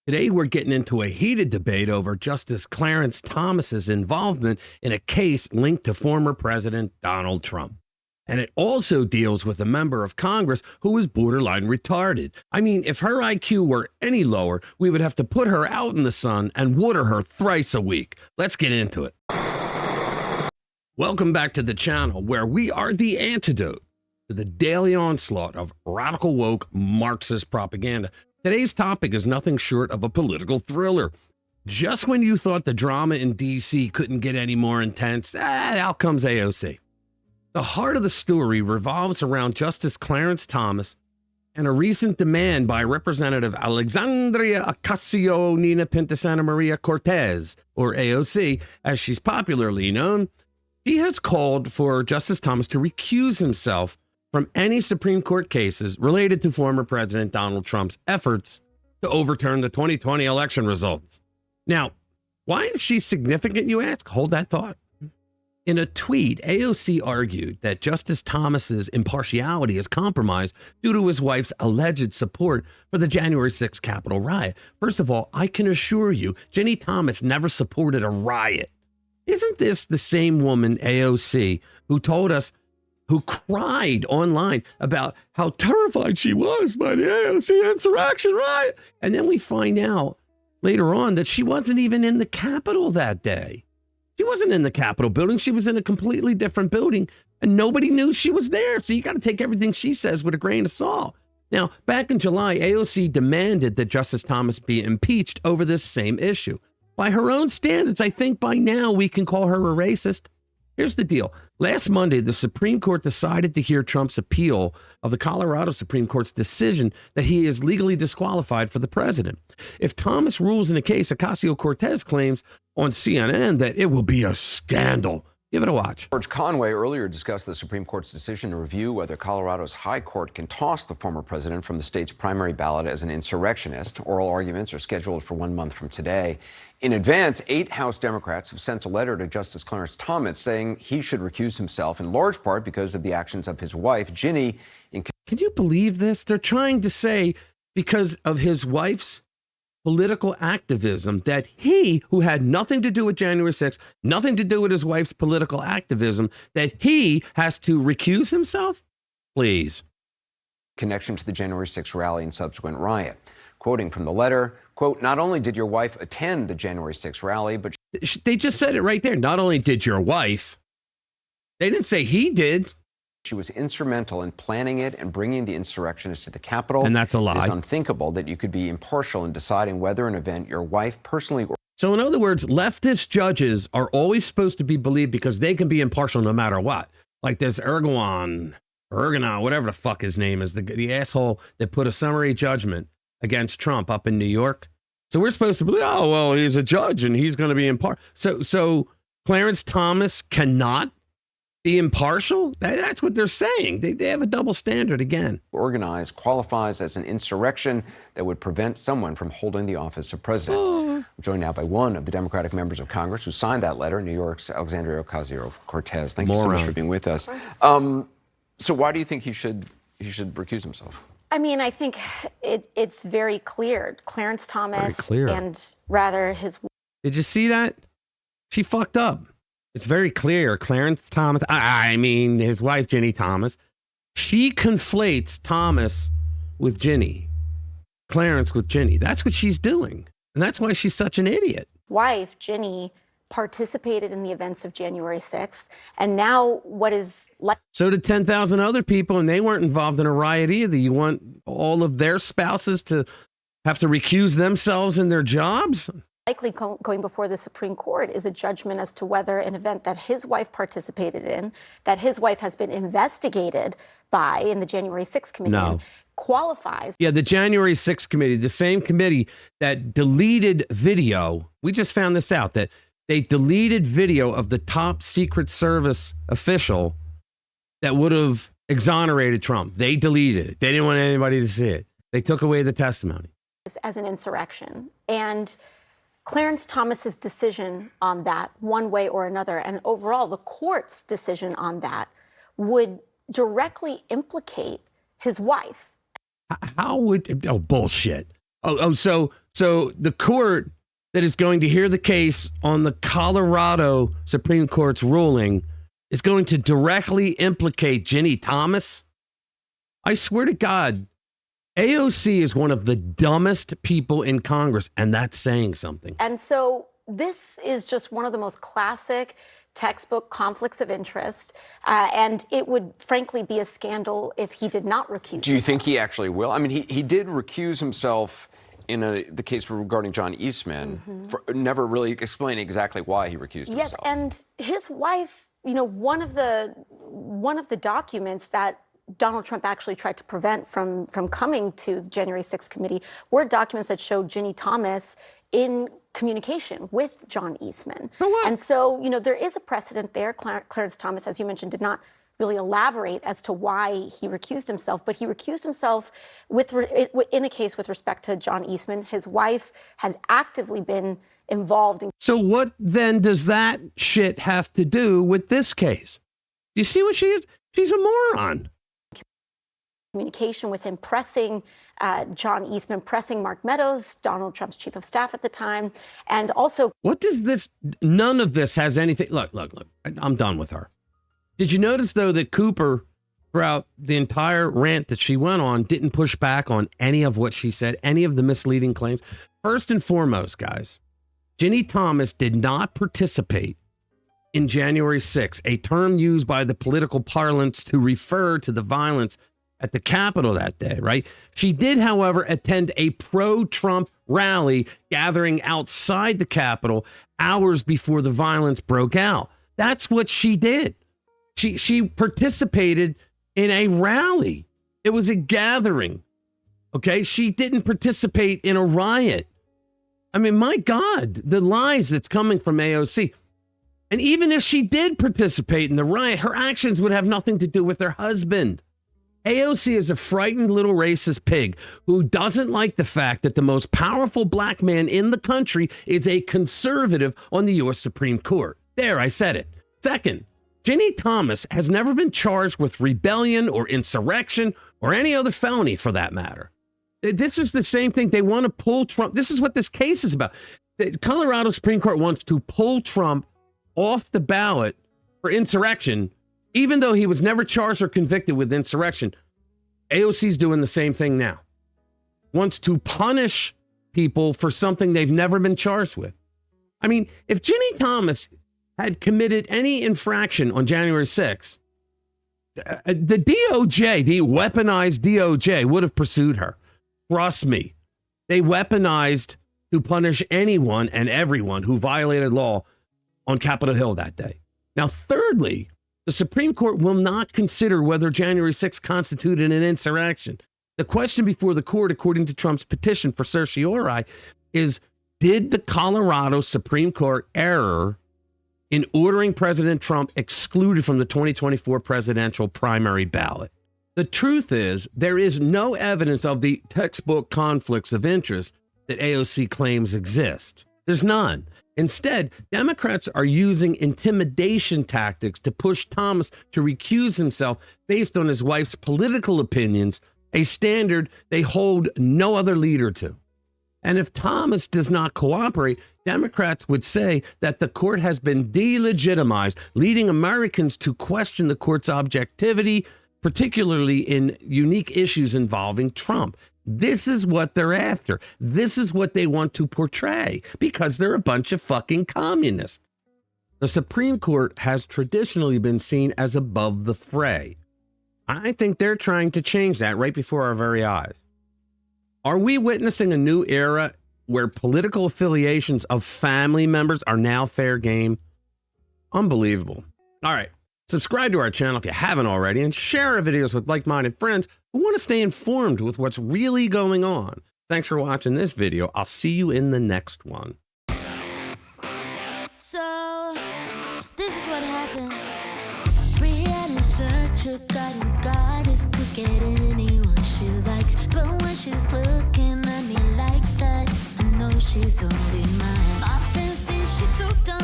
Today, we're getting into a heated debate over Justice Clarence Thomas's involvement in a case linked to former President Donald Trump. And it also deals with a member of Congress who was borderline retarded. I mean, if her IQ were any lower, we would have to put her out in the sun and water her thrice a week. Let's get into it. Welcome back to the channel, where we are the antidote to the daily onslaught of radical woke Marxist propaganda. Today's topic is nothing short of a political thriller. Just when you thought the drama in D.C. couldn't get any more intense, out comes AOC. The heart of the story revolves around Justice Clarence Thomas and a recent demand by Representative Alexandria Ocasio-Cortez, or AOC, as she's popularly known. She has called for Justice Thomas to recuse himself from any Supreme Court cases related to former President Donald Trump's efforts to overturn the 2020 election results. Now, why is she significant, you ask? Hold that thought. In a tweet, AOC argued that Justice Thomas's impartiality is compromised due to his wife's alleged support for the January 6th Capitol riot. First of all, I can assure you, Ginny Thomas never supported a riot. Isn't this the same woman, AOC, who cried online about how terrified she was by the AOC insurrection riot? And then we find out later on that she wasn't even in the Capitol that day. She wasn't in the Capitol building. She was in a completely different building, and nobody knew she was there. So you got to take everything she says with a grain of salt. Now, back in July, AOC demanded that Justice Thomas be impeached over this same issue. By her own standards, I think by now we can call her a racist. Here's the deal. Last Monday, the Supreme Court decided to hear Trump's appeal of the Colorado Supreme Court's decision that he is legally disqualified for the president. If Thomas rules in a case, Ocasio-Cortez claims on CNN that it will be a scandal. Give it a watch. George Conway earlier discussed the Supreme Court's decision to review whether Colorado's high court can toss the former president from the state's primary ballot as an insurrectionist. Oral arguments are scheduled for 1 month from today. In advance, 8 House Democrats have sent a letter to Justice Clarence Thomas saying he should recuse himself, in large part because of the actions of his wife, Ginny. Can you believe this? They're trying to say because of his wife's political activism that he, who had nothing to do with January 6th, nothing to do with his wife's political activism, that he has to recuse himself? Please. Connection to the January 6th rally and subsequent riot. Quoting from the letter, quote, "Not only did your wife attend the January 6th rally, but..." They just said it right there. Not only did your wife, they didn't say he did. "She was instrumental in planning it and bringing the insurrectionists to the Capitol." And that's a lie. It's unthinkable that you could be impartial in deciding whether an event your wife personally... So in other words, leftist judges are always supposed to be believed because they can be impartial no matter what. Like this Erdogan, whatever the fuck his name is, the asshole that put a summary judgment against Trump up in New York. So we're supposed to believe, oh, well, he's a judge and he's going to be impartial. So Clarence Thomas cannot be impartial? That's what they're saying. They have a double standard again. Organized qualifies as an insurrection that would prevent someone from holding the office of president. I'm joined now by one of the Democratic members of Congress who signed that letter, New York's Alexandria Ocasio-Cortez. Thank you so much for being with us. So why do you think he should recuse himself? I mean, I think it's very clear. Clarence Thomas and rather his... Did you see that? She fucked up. It's very clear. Clarence Thomas, I mean, his wife, Ginny Thomas, she conflates Thomas with Ginny, Clarence with Ginny. That's what she's doing. And that's why she's such an idiot. Wife, Ginny, participated in the events of January 6th. And now what is... So did 10,000 other people, and they weren't involved in a riot either. You want all of their spouses to have to recuse themselves in their jobs? Likely going before the Supreme Court is a judgment as to whether an event that his wife participated in, that his wife has been investigated by in the January 6th committee, qualifies. Yeah, the January 6th committee, the same committee that deleted video. We just found this out, that they deleted video of the top Secret Service official that would have exonerated Trump. They deleted it. They didn't want anybody to see it. They took away the testimony. As an insurrection. And Clarence Thomas's decision on that, one way or another, and overall the court's decision on that, would directly implicate his wife. How would... Oh, bullshit. So So the court that is going to hear the case on the Colorado Supreme Court's ruling is going to directly implicate Ginny Thomas. I swear to God, AOC is one of the dumbest people in Congress, and that's saying something. And so this is just one of the most classic textbook conflicts of interest, and it would frankly be a scandal if he did not recuse. Do you think he actually will? I mean, he did recuse himself in the case regarding John Eastman, for never really explaining exactly why he recused himself. Yes, and his wife, you know, one of the documents that Donald Trump actually tried to prevent from coming to the January 6th committee were documents that showed Ginny Thomas in communication with John Eastman. And so, you know, there is a precedent there. Clarence Thomas, as you mentioned, did not really elaborate as to why he recused himself, but he recused himself in a case with respect to John Eastman. His wife had actively been involved in. So what then does that shit have to do with this case? Do you see what she is? She's a moron. Communication with him, pressing John Eastman, pressing Mark Meadows, Donald Trump's chief of staff at the time, and also. What does this? None of this has anything. Look. I'm done with her. Did you notice though that Cooper, throughout the entire rant that she went on, didn't push back on any of what she said, any of the misleading claims? First and foremost, guys, Ginny Thomas did not participate in January 6th, a term used by the political parlance to refer to the violence at the Capitol that day, right? She did, however, attend a pro-Trump rally gathering outside the Capitol hours before the violence broke out. That's what she did. She participated in a rally. It was a gathering. Okay? She didn't participate in a riot. I mean, my God, the lies that's coming from AOC. And even if she did participate in the riot, her actions would have nothing to do with her husband. AOC is a frightened little racist pig who doesn't like the fact that the most powerful black man in the country is a conservative on the U.S. Supreme Court. There, I said it. Second, Ginny Thomas has never been charged with rebellion or insurrection or any other felony for that matter. This is the same thing. They want to pull Trump. This is what this case is about. The Colorado Supreme Court wants to pull Trump off the ballot for insurrection, even though he was never charged or convicted with insurrection. AOC's doing the same thing now. Wants to punish people for something they've never been charged with. I mean, if Ginny Thomas had committed any infraction on January 6th, the DOJ, the weaponized DOJ, would have pursued her. Trust me. They weaponized to punish anyone and everyone who violated law on Capitol Hill that day. Now, thirdly, the Supreme Court will not consider whether January 6th constituted an insurrection. The question before the court, according to Trump's petition for certiorari, is, did the Colorado Supreme Court err in ordering President Trump excluded from the 2024 presidential primary ballot? The truth is, there is no evidence of the textbook conflicts of interest that AOC claims exist. There's none. Instead, Democrats are using intimidation tactics to push Thomas to recuse himself based on his wife's political opinions, a standard they hold no other leader to. And if Thomas does not cooperate, Democrats would say that the court has been delegitimized, leading Americans to question the court's objectivity, particularly in unique issues involving Trump. This is what they're after. This is what they want to portray because they're a bunch of fucking communists. The Supreme Court has traditionally been seen as above the fray. I think they're trying to change that right before our very eyes. Are we witnessing a new era where political affiliations of family members are now fair game? Unbelievable. All right. Subscribe to our channel if you haven't already and share our videos with like-minded friends who want to stay informed with what's really going on. Thanks for watching this video. I'll see you in the next one. So, this is what happened. Brianna's such a goddess, could get anyone she likes. But when she's looking at me like that, I know she's only mine. My friends think she's so dumb.